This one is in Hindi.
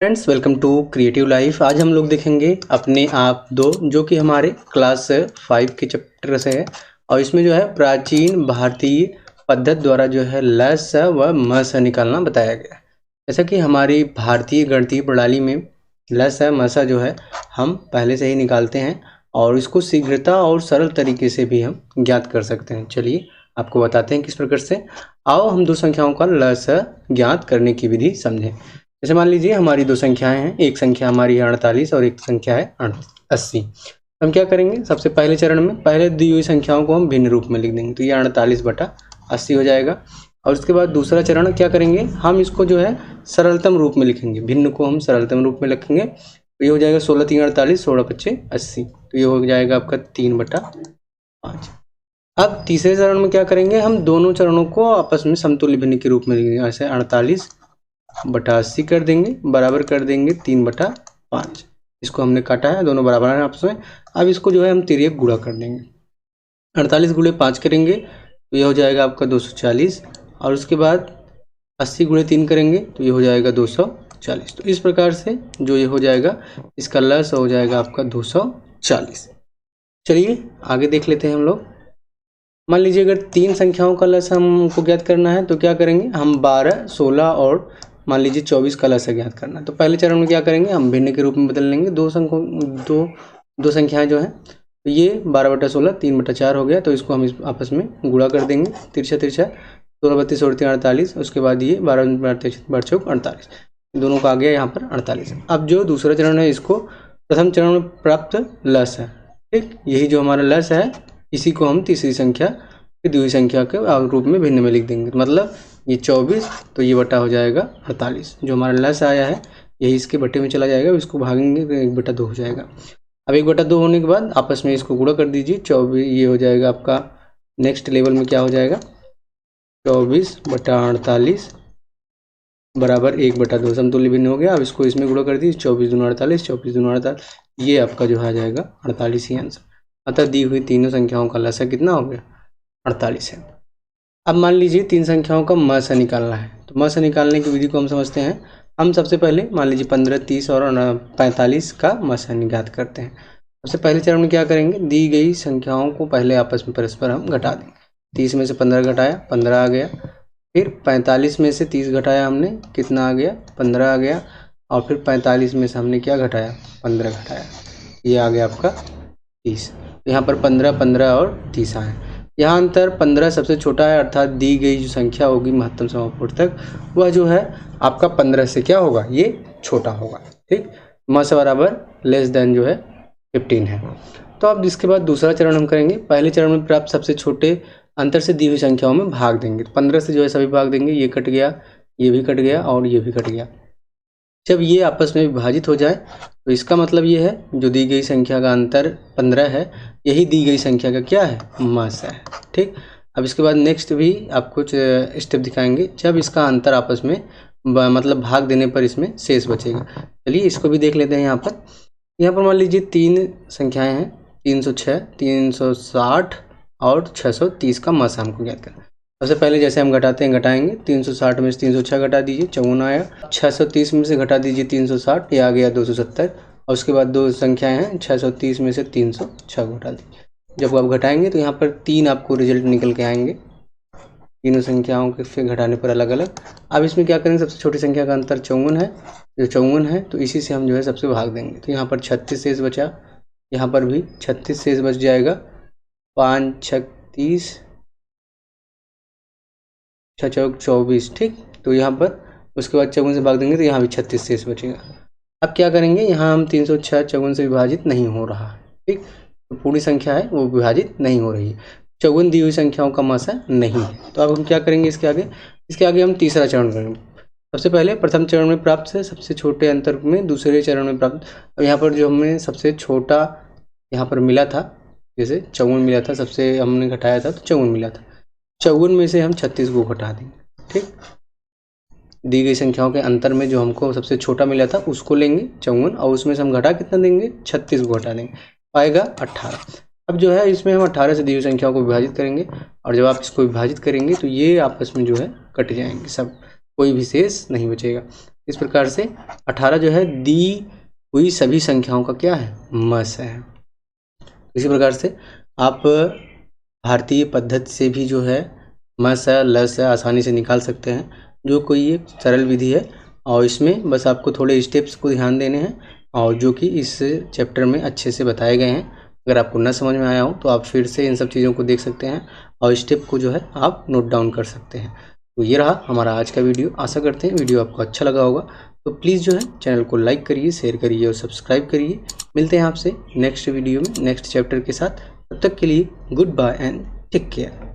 Friends, welcome to creative life. आज हम लोग देखेंगे अपने आप दो, जो कि हमारे क्लास 5 के चैप्टर से है। और इसमें जो है प्राचीन भारतीय पद्धति द्वारा जो है ल स व म स निकालना बताया गया है। जैसा कि हमारी भारतीय गणितीय प्रणाली में ल स म स जो है हम पहले से ही निकालते हैं और इसको शीघ्रता और सरल तरीके से भी हम ज्ञात कर सकते हैं। चलिए आपको बताते हैं किस प्रकार से। आओ हम दो संख्याओं का ल स ज्ञात करने की विधि समझें। जैसे मान लीजिए हमारी दो संख्याएं हैं, एक संख्या हमारी है 48 और एक संख्या है 80। हम क्या करेंगे, सबसे पहले चरण में पहले दी हुई संख्याओं को हम भिन्न रूप में लिख देंगे, तो ये 48/80 हो जाएगा। और उसके बाद दूसरा चरण क्या करेंगे, हम इसको जो है सरलतम रूप में लिखेंगे, भिन्न को हम सरलतम रूप में लिखेंगे। तो ये हो जाएगा 16×3=48, 16×5=80, तो ये हो जाएगा आपका 3/5। अब तीसरे चरण में क्या करेंगे, हम दोनों चरणों को आपस में समतुल्य भिन्न के रूप में लिखेंगे। ऐसे 48/80 कर देंगे, बराबर कर देंगे 3/5। इसको हमने काटा है, दोनों बराबर हैं आपस में। अब इसको जो है हम तिर्यक गुणा कर देंगे, 48 × 5 करेंगे तो ये हो जाएगा आपका 240। और उसके बाद 80 × 3 करेंगे तो ये हो जाएगा 240। तो इस प्रकार से जो ये हो जाएगा, इसका लस हो जाएगा आपका 240। चलिए आगे देख लेते हैं हम लोग। मान लीजिए अगर तीन संख्याओं का लस हमको ज्ञात करना है तो क्या करेंगे, हम 12, 16 और मान लीजिए 24 का लस ज्ञात करना है। तो पहले चरण में क्या करेंगे, हम भिन्न के रूप में बदल लेंगे दो संख्याएं जो हैं। तो ये 12/16 3/4 हो गया, तो इसको हम आपस में गुणा कर देंगे, तिरछा 16 32 और 3 48। उसके बाद ये 12/4 दोनों का आ गया यहाँ पर 48। अब जो दूसरा चरण है, इसको प्रथम चरण में प्राप्त लस है, ठीक। यही जो हमारा लस है, इसी को हम तीसरी संख्या की दी हुई संख्या के रूप में भिन्न में लिख देंगे। मतलब ये 24, तो ये बटा हो जाएगा 48। जो हमारा लस आया है यही इसके बटे में चला जाएगा, इसको भागेंगे तो 1/2 हो जाएगा। अब 1/2 होने के बाद आपस में इसको गुणा कर दीजिए, 24 ये हो जाएगा आपका नेक्स्ट लेवल में क्या हो जाएगा, 24/48 बराबर 1/2 समतुल्य भिन्न हो गया। अब इसको इसमें गुणा कर दीजिए, 24 दूनी 48, 24 दूनी 48, ये आपका जो आ जाएगा 48 ही आंसर। अतः दी हुई तीनों संख्याओं का लसा कितना हो गया, 48 है। अब मान लीजिए तीन संख्याओं का म स निकालना है, तो म स निकालने की विधि को हम समझते हैं। हम सबसे पहले मान लीजिए 15, 30 और 45 का म स ज्ञात करते हैं। सबसे पहले चरण में क्या करेंगे, दी गई संख्याओं को पहले आपस में परस्पर हम घटा देंगे। 30 में से 15 घटाया, 15 आ गया। फिर 45 में से 30 घटाया हमने, कितना आ गया, 15 आ गया। और फिर 45 में से हमने क्या घटाया, 15 घटाया, ये आ गया आपका 30। यहाँ पर 15, 15 और 30 आए। यहाँ अंतर 15 सबसे छोटा है, अर्थात दी गई जो संख्या होगी महत्तम समापूर्तक, वह जो है आपका 15 से क्या होगा, ये छोटा होगा, ठीक। म से बराबर लेस देन जो है 15 है। तो अब इसके बाद दूसरा चरण हम करेंगे। पहले चरण में प्राप्त सबसे छोटे अंतर से दी हुई संख्याओं में भाग देंगे। 15 से जो है सभी भाग देंगे, ये कट गया, ये भी कट गया और ये भी कट गया। जब ये आपस में विभाजित हो जाए तो इसका मतलब ये है, जो दी गई संख्या का अंतर 15 है, यही दी गई संख्या का क्या है, म स है, ठीक। अब इसके बाद नेक्स्ट भी आप कुछ स्टेप दिखाएंगे, जब इसका अंतर आपस में मतलब भाग देने पर इसमें शेष बचेगा। चलिए इसको भी देख लेते हैं। यहाँ पर मान लीजिए तीन संख्याएं हैं, 306, 360 और 630 का म स हमको ज्ञात करना है। सबसे पहले जैसे हम घटाते हैं घटाएंगे, 360 में से 306 घटा दीजिए, 54 आया। 630 में से घटा दीजिए 360, ये आ गया 270। और उसके बाद दो संख्याएं हैं, 630 में से 306 घटा दीजिए। जब आप घटाएंगे तो यहाँ पर 3 आपको रिजल्ट निकल के आएंगे, तीनों संख्याओं के फिर घटाने पर अलग अलग। अब इसमें क्या करेंगे, सबसे छोटी संख्या का अंतर 54 है, जो 54 है तो इसी से हम जो है सबसे भाग देंगे। तो यहाँ पर 36 शेष बचा, यहाँ पर भी 36 शेष बच जाएगा। 5 6 30, 6 चौक 24, ठीक। तो यहाँ पर उसके बाद 54 से भाग देंगे तो यहाँ भी 36 शेष बचेगा। अब क्या करेंगे, यहाँ हम 306 54 से विभाजित नहीं हो रहा, ठीक। तो पूरी संख्या है वो विभाजित नहीं हो रही है, 54 दी हुई संख्याओं का म स नहीं है। तो अब हम क्या करेंगे, इसके आगे हम तीसरा चरण करेंगे। सबसे पहले प्रथम चरण में प्राप्त से सबसे छोटे अंतर में दूसरे चरण में प्राप्त। अब यहाँ पर जो हमें सबसे छोटा यहाँ पर मिला था, जैसे 54 मिला था, सबसे हमने घटाया था तो 54 मिला था, 54 में से हम 36 को घटा देंगे, ठीक। दी गई संख्याओं के अंतर में जो हमको सबसे छोटा मिला था उसको लेंगे 54, और उसमें से हम घटा कितना देंगे, 36 को घटा देंगे, आएगा 18। अब जो है इसमें हम 18 से दी हुई संख्याओं को विभाजित करेंगे, और जब आप इसको विभाजित करेंगे तो ये आपस में जो है कट जाएंगे सब, कोई भी शेष नहीं बचेगा। इस प्रकार से 18 जो है दी हुई सभी संख्याओं का क्या है, मस है। इसी प्रकार से आप भारतीय पद्धति से भी जो है मस है लस है आसानी से निकाल सकते हैं, जो कोई एक सरल विधि है और इसमें बस आपको थोड़े स्टेप्स को ध्यान देने हैं और जो कि इस चैप्टर में अच्छे से बताए गए हैं। अगर आपको न समझ में आया हो तो आप फिर से इन सब चीज़ों को देख सकते हैं और स्टेप को जो है आप नोट डाउन कर सकते हैं। तो ये रहा हमारा आज का वीडियो। आशा करते हैं वीडियो आपको अच्छा लगा होगा, तो प्लीज़ जो है चैनल को लाइक करिए, शेयर करिए और सब्सक्राइब करिए। मिलते हैं आपसे नेक्स्ट वीडियो में नेक्स्ट चैप्टर के साथ। तब तक के लिए goodbye and take care.